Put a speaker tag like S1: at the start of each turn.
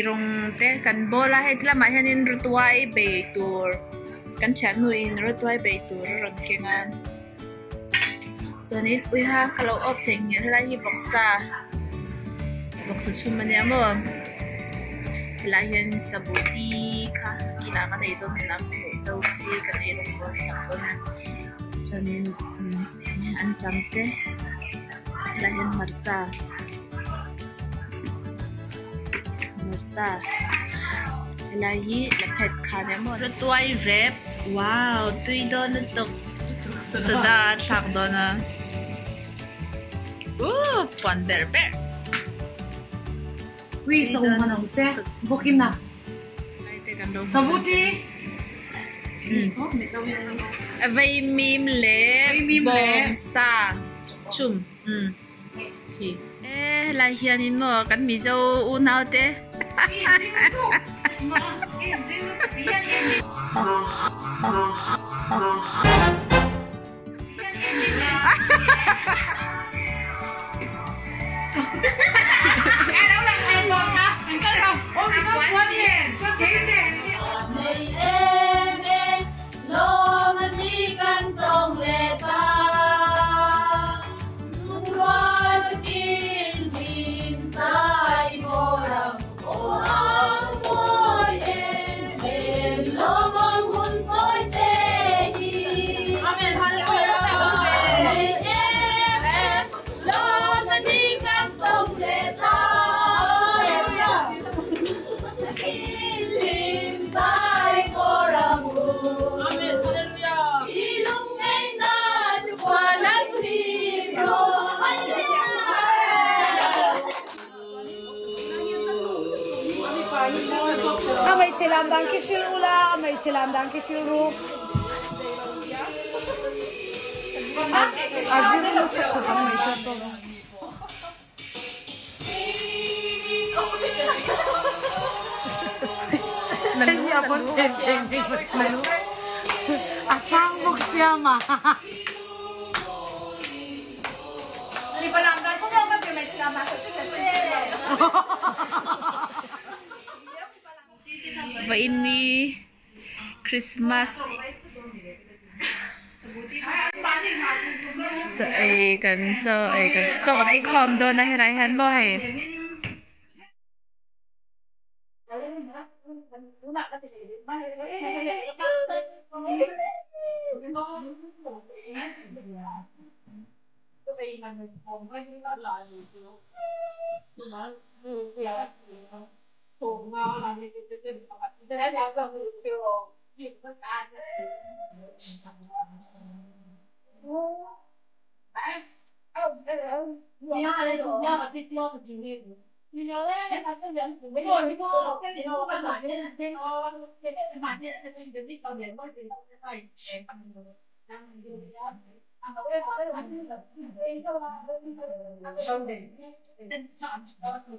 S1: rong te kan bola he tla ma hianin rutuai be tur kan chanu in rutuai be tur ron kengan chuanin ui ha kalo off theng hi la hi boxa chumania mo la hian sabuti kha kila ka nei don nam ko chau hi kan ei rong ko sa don chuanin an chamte la hian marcha Lahi lapet khane mo tuai rep wow tui don tok sada thak dona pon berber
S2: wi song manong se bokina sabuti
S1: vei mim le bom sa chum lai hianin mo kan mi zo u nau te
S2: Amay chilam dang kishil ula, amay chilam dang kishil ru. Azir lu sa amay chato. Nanti apa teng asang buk siapa? Ni pelanggan pun kau kan boleh chilam dang kishil kecil.
S1: Vain mi Christmas cho ai cần cho cái com đôi này này hắn bao hay
S3: Cùng ngon là như thế là gần siêu nhiều tất cả nhớ đây cũng nhớ mà thích lo thì gì nhớ đấy là cái dẫn của mình rồi có cái gì nó vẫn lại cái cái mà cái cái đi còn đến mới thì phải để bằng năm điều đó à mà cái là cái đó là không để chọn đó thì